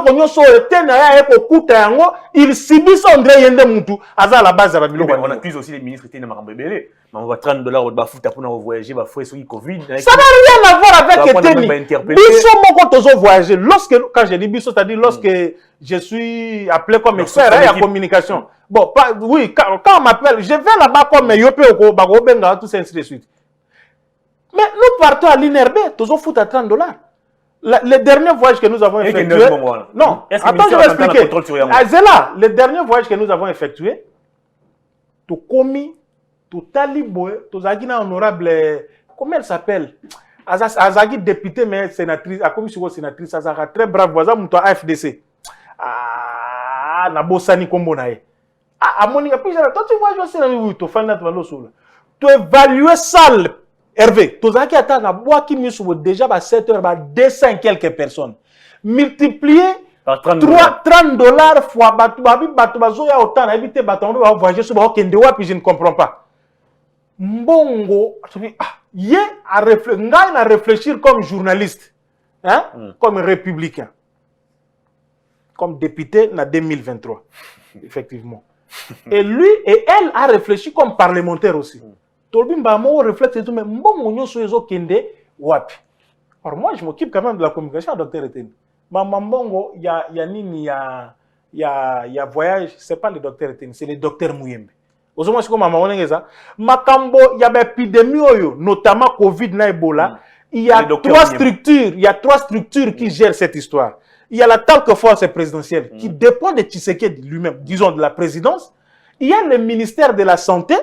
ils subissent André Yende Moutou à la base de la bilo. On accuse aussi les ministres qui $30. On va $30 au Bafouta pour voyager, va faire sur Covid. Ça n'a rien à voir avec Eteni. Bisso moko tozo voyager. Quand je dis Bisso, c'est-à-dire lorsque je suis appelé comme expert en communication. Bon, oui, quand on m'appelle, je vais là-bas comme Yope ou Bagobenga, tout ça, ainsi de suite. Mais nous partons à l'INRB, tozo fout à $30. Le dernier voyage que nous avons effectué... Non, attends, je vais expliquer. C'est là, le dernier voyage que nous avons effectué, tout commis, tout taliboué, tout zagina honorable, comment elle s'appelle? Azagi député, mais sénatrice, a commis sur sénatrice, Azara très brave voisin, mon AFDC. Ah, na bossani kombo nae. Ah, moninga, puis toi tu vois, je sais, tu fais notre valeur sur là. Tu évalues ça. Hervé, tu as dit que tu as déjà 7 heures, 200 quelques personnes. Multiplié par $30 fois, je ne comprends pas. Mbongo, à réfléchir comme journaliste, hein? Comme républicain, comme député en 2023, effectivement. Et lui et elle a réfléchi comme parlementaire aussi. Réflexe et tout, mais alors moi, je m'occupe quand même de la communication, docteur Eteni. Maman, il y a voyage, c'est pas le docteur Eteni, c'est le docteur Mouyembe. Aujourd'hui, je suis comme maman, il y a épidémie, notamment Covid na Ebola. Il y a trois structures qui gèrent cette histoire. Il y a la task force présidentielle qui dépend de Tshisekedi lui-même, disons de la présidence. Il y a le ministère de la Santé,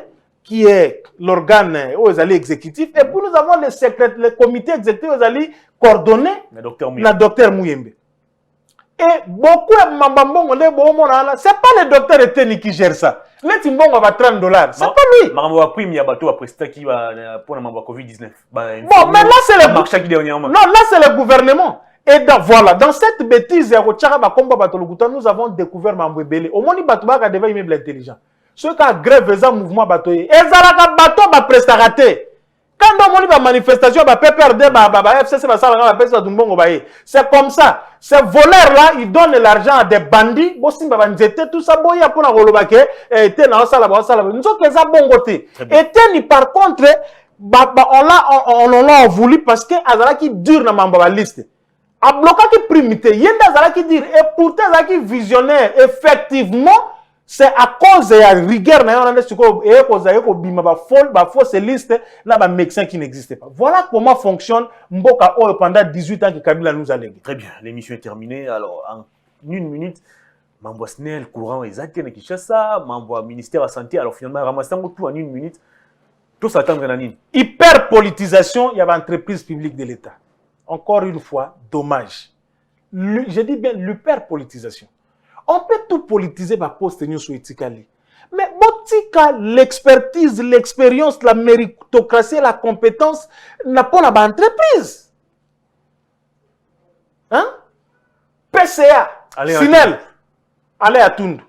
qui est l'organe exécutif, et puis nous avons le comité exécutif coordonné la docteur Mouyembe. Et beaucoup de c'est pas le docteur Eteni qui gère ça. Le Timbongo va $30, c'est pas lui. Bon, mais là c'est le gouvernement. Et voilà, dans cette bêtise, nous avons découvert Mambo Belé. Au moins, il devait immeuble intelligent. Ceux qui ont grève les mouvements batoye, ils ont bateau ba prestaraté. Quand on a une manifestation, c'est comme ça. Ces voleurs-là, ils donnent l'argent à des bandits. Tout ça, et par contre, on l'a voulu parce que Azalaki dure dans ma liste. A bloqué qui primité, yenda Azalaki dire, et pourtant Azalaki visionnaire, effectivement. C'est à cause de la rigueur fausse liste là médecin qui n'existait pas. Voilà comment fonctionne Mboka Oyo pendant 18 ans que Kabila nous a légué. Très bien, l'émission est terminée. Alors en une minute, Mambo Snell courant exactement Kinshasa, Mambo ministère de la santé. Alors finalement ramassant tout en une minute. Tout s'attendre à nini. Hyperpolitisation, il y a l'entreprise publique de l'État. Encore une fois, dommage. Je dis bien l'hyperpolitisation. On peut tout politiser par poste sur Etikali. Mais Botika, l'expertise, l'expérience, la méritocratie, la compétence, n'a pas l'entreprise. Hein? PCA, Sinel, allez à Tundu.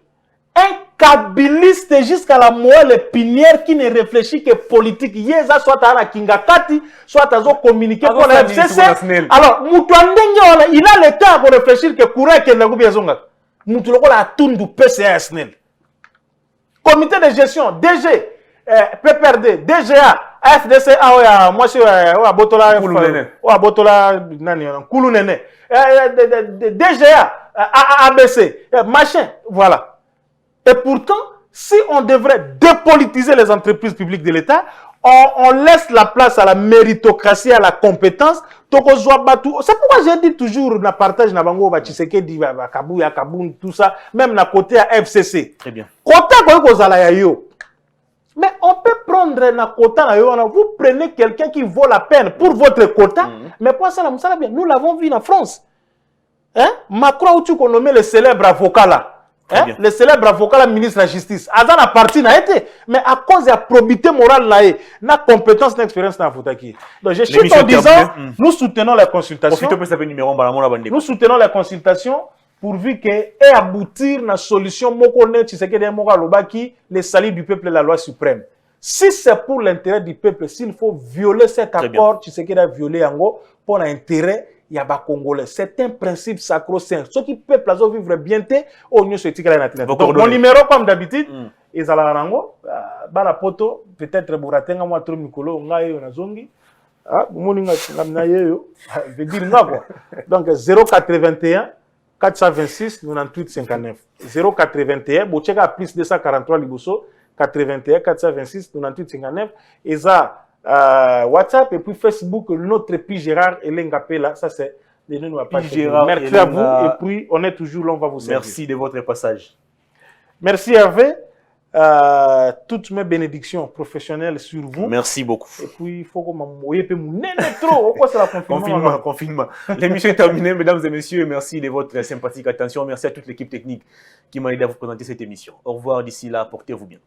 Un kabiliste jusqu'à la moelle épinière qui ne réfléchit que politique. Yeza soit à la Kingakati, soit à communiquer pour la FCC. Alors, Moutouandenge, il a le temps pour réfléchir que courant est n'a pas besoin. Moutouandenge a Tundu PCA SNEL. Comité de gestion, DG, PPRD, DGA, FDC, moi je suis à Botola, Koulounene, DGA, ABC, machin, voilà. Et pourtant, si on devrait dépolitiser les entreprises publiques de l'État, on laisse la place à la méritocratie, à la compétence. C'est pourquoi j'ai dit toujours, na partage na bango, Tshisekedi, Kabouya, Kaboun, tout ça, même na côté à FCC. Très bien. Côté mais on peut prendre na quota na yo, vous prenez quelqu'un qui vaut la peine pour votre quota, mais pour ça, bien. Nous l'avons vu en France. Hein? Macron, où tu connais le célèbre avocat là. Hein? Le célèbre avocat, la ministre de la Justice. Azan a parti n'a été. Mais à cause de la probité morale là, na compétence, na expérience dans Foutaki. Donc je suis en disant, nous soutenons la consultation. Nous soutenons la consultation pourvu qu'elle aboutir à la solution qui le salut du peuple et la loi suprême. Si c'est pour l'intérêt du peuple, s'il faut violer cet accord, Tshisekedi a violé Ango pour l'intérêt il y a pas Congolais. C'est un principe sacro-saint. Ceux qui peuvent vivre bien, au mieux se tirer la nature. Donc, mon numéro, comme d'habitude, est à la rango. Bala poto, peut-être Bouratenga, moi, trop Mikolo, Ngaye, Nazongi. Ah, Mouninga, Namnaye, veut dire quoi. Donc, 081 426 98 59. 081, Bocheka plus 243 Liboso, 81 426 98 59. Et ça, WhatsApp et puis Facebook, notre Pi Gérard et Lengapela, ça c'est les noms pas. Merci à vous et puis on est toujours là, on va vous servir. Merci de votre passage. Merci Hervé. Toutes mes bénédictions professionnelles sur vous. Merci beaucoup. Et puis il faut que je trop. Pourquoi c'est la confinement. L'émission est terminée, mesdames et messieurs. Merci de votre sympathique attention. Merci à toute l'équipe technique qui m'a aidé à vous présenter cette émission. Au revoir, d'ici là, portez-vous bien.